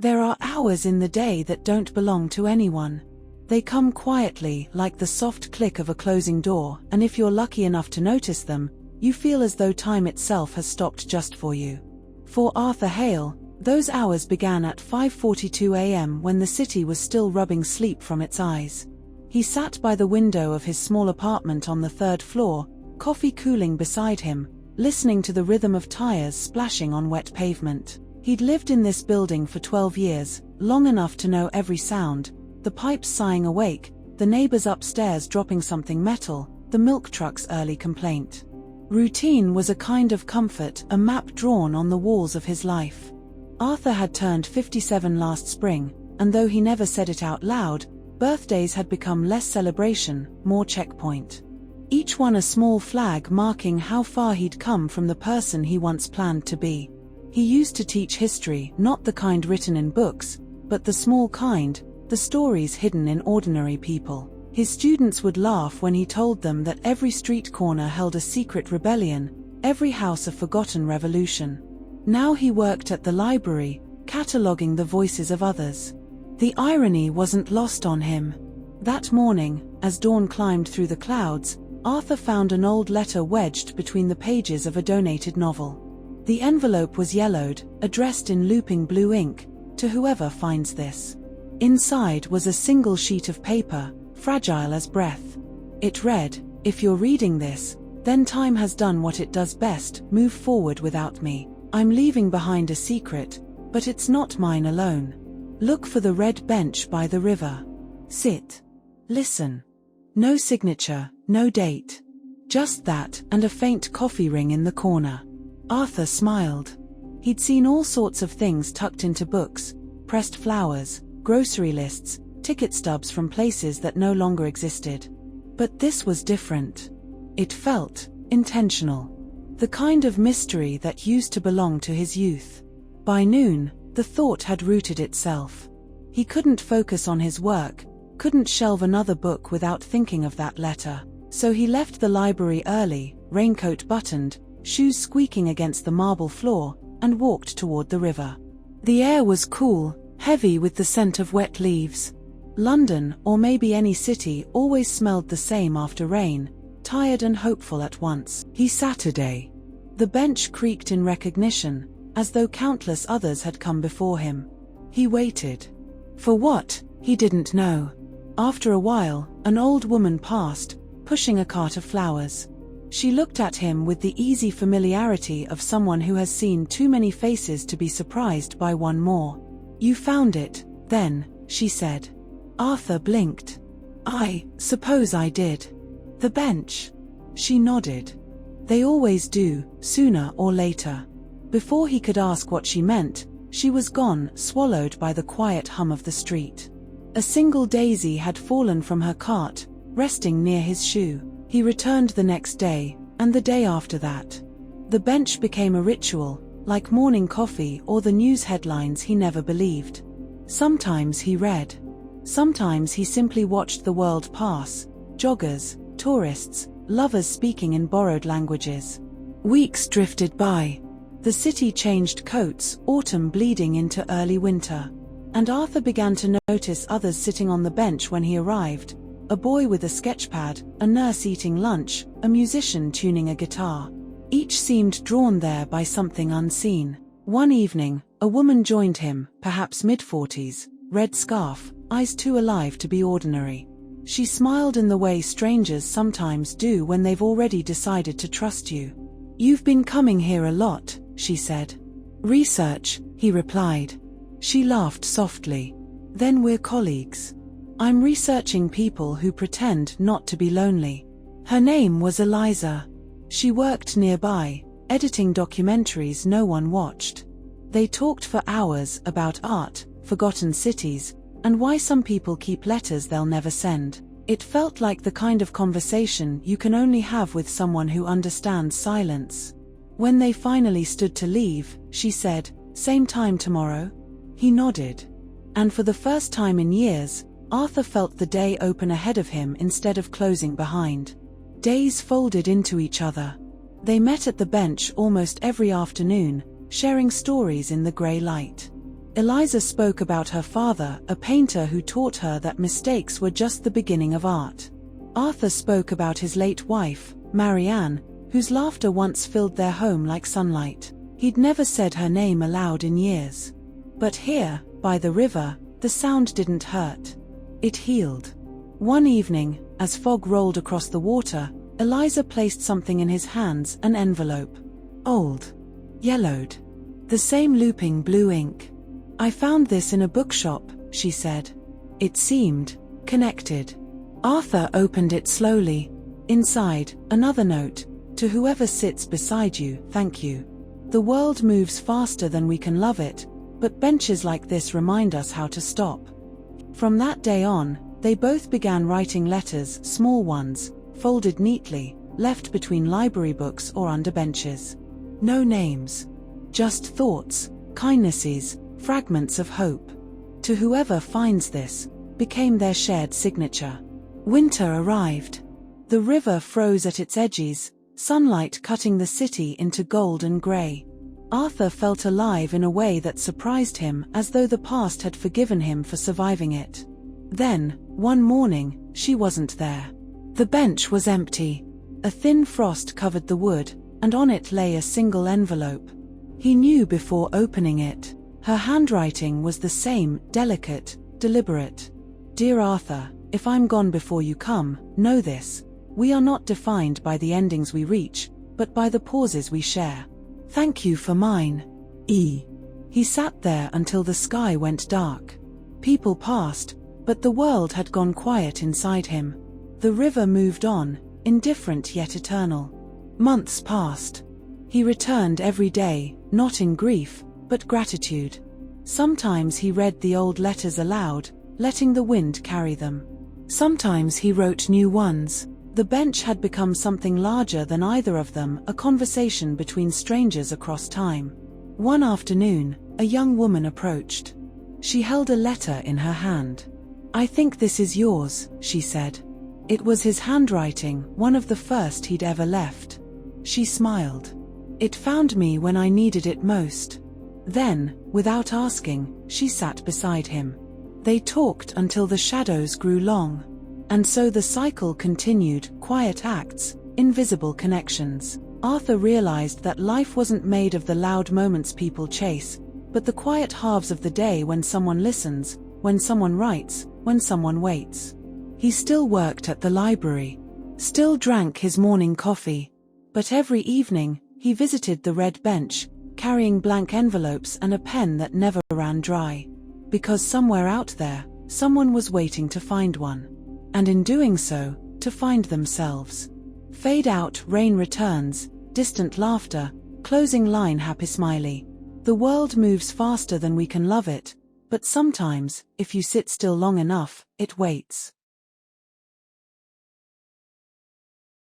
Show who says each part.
Speaker 1: There are hours in the day that don't belong to anyone. They come quietly, like the soft click of a closing door, and if you're lucky enough to notice them, you feel as though time itself has stopped just for you. For Arthur Hale, those hours began at 5:42 a.m. when the city was still rubbing sleep from its eyes. He sat by the window of his small apartment on the 3rd floor, coffee cooling beside him, listening to the rhythm of tires splashing on wet pavement. He'd lived in this building for 12 years, long enough to know every sound, the pipes sighing awake, the neighbors upstairs dropping something metal, the milk truck's early complaint. Routine was a kind of comfort, a map drawn on the walls of his life. Arthur had turned 57 last spring, and though he never said it out loud, birthdays had become less celebration, more checkpoint. Each one a small flag marking how far he'd come from the person he once planned to be. He used to teach history, not the kind written in books, but the small kind, the stories hidden in ordinary people. His students would laugh when he told them that every street corner held a secret rebellion, every house a forgotten revolution. Now he worked at the library, cataloging the voices of others. The irony wasn't lost on him. That morning, as dawn climbed through the clouds, Arthur found an old letter wedged between the pages of a donated novel. The envelope was yellowed, addressed in looping blue ink, "To whoever finds this." Inside was a single sheet of paper, fragile as breath. It read, "If you're reading this, then time has done what it does best, move forward without me. I'm leaving behind a secret, but it's not mine alone. Look for the red bench by the river. Sit. Listen." No signature, no date. Just that, and a faint coffee ring in the corner. Arthur smiled. He'd seen all sorts of things tucked into books, pressed flowers, grocery lists, ticket stubs from places that no longer existed. But this was different. It felt intentional. The kind of mystery that used to belong to his youth. By noon, the thought had rooted itself. He couldn't focus on his work, couldn't shelve another book without thinking of that letter. So he left the library early, raincoat buttoned, shoes squeaking against the marble floor, and walked toward the river. The air was cool, heavy with the scent of wet leaves. London, or maybe any city, always smelled the same after rain, tired and hopeful at once. Saturday. The bench creaked in recognition, as though countless others had come before him. He waited. For what? He didn't know. After a while, an old woman passed, pushing a cart of flowers. She looked at him with the easy familiarity of someone who has seen too many faces to be surprised by one more. "You found it, then," she said. Arthur blinked. "I suppose I did. The bench." She nodded. "They always do, sooner or later." Before he could ask what she meant, she was gone, swallowed by the quiet hum of the street. A single daisy had fallen from her cart, resting near his shoe. He returned the next day, and the day after that. The bench became a ritual, like morning coffee or the news headlines he never believed. Sometimes he read. Sometimes he simply watched the world pass, joggers, tourists, lovers speaking in borrowed languages. Weeks drifted by. The city changed coats, autumn bleeding into early winter. And Arthur began to notice others sitting on the bench when he arrived. A boy with a sketchpad, a nurse eating lunch, a musician tuning a guitar. Each seemed drawn there by something unseen. One evening, a woman joined him, perhaps mid-40s, red scarf, eyes too alive to be ordinary. She smiled in the way strangers sometimes do when they've already decided to trust you. "You've been coming here a lot," she said. "Research," he replied. She laughed softly. "Then we're colleagues. I'm researching people who pretend not to be lonely." Her name was Eliza. She worked nearby, editing documentaries no one watched. They talked for hours about art, forgotten cities, and why some people keep letters they'll never send. It felt like the kind of conversation you can only have with someone who understands silence. When they finally stood to leave, she said, "Same time tomorrow?" He nodded. And for the first time in years, Arthur felt the day open ahead of him instead of closing behind. Days folded into each other. They met at the bench almost every afternoon, sharing stories in the grey light. Eliza spoke about her father, a painter who taught her that mistakes were just the beginning of art. Arthur spoke about his late wife, Marianne, whose laughter once filled their home like sunlight. He'd never said her name aloud in years. But here, by the river, the sound didn't hurt. It healed. One evening, as fog rolled across the water, Eliza placed something in his hands, an envelope. Old. Yellowed. The same looping blue ink. "I found this in a bookshop," she said. It seemed connected. Arthur opened it slowly. Inside, another note. "To whoever sits beside you, thank you. The world moves faster than we can love it, but benches like this remind us how to stop." From that day on, they both began writing letters, small ones, folded neatly, left between library books or under benches. No names. Just thoughts, kindnesses, fragments of hope. "To whoever finds this," became their shared signature. Winter arrived. The river froze at its edges, sunlight cutting the city into gold and gray. Arthur felt alive in a way that surprised him, as though the past had forgiven him for surviving it. Then, one morning, she wasn't there. The bench was empty. A thin frost covered the wood, and on it lay a single envelope. He knew before opening it. Her handwriting was the same, delicate, deliberate. "Dear Arthur, if I'm gone before you come, know this. We are not defined by the endings we reach, but by the pauses we share. Thank you for mine. E." He sat there until the sky went dark. People passed, but the world had gone quiet inside him. The river moved on, indifferent yet eternal. Months passed. He returned every day, not in grief, but gratitude. Sometimes he read the old letters aloud, letting the wind carry them. Sometimes he wrote new ones. The bench had become something larger than either of them, a conversation between strangers across time. One afternoon, a young woman approached. She held a letter in her hand. "I think this is yours," she said. It was his handwriting, one of the first he'd ever left. She smiled. "It found me when I needed it most." Then, without asking, she sat beside him. They talked until the shadows grew long. And so the cycle continued, quiet acts, invisible connections. Arthur realized that life wasn't made of the loud moments people chase, but the quiet halves of the day when someone listens, when someone writes, when someone waits. He still worked at the library, still drank his morning coffee, but every evening, he visited the red bench, carrying blank envelopes and a pen that never ran dry. Because somewhere out there, someone was waiting to find one. And in doing so, to find themselves. Fade out, rain returns, distant laughter, closing line happy smiley. The world moves faster than we can love it, but sometimes, if you sit still long enough, it waits.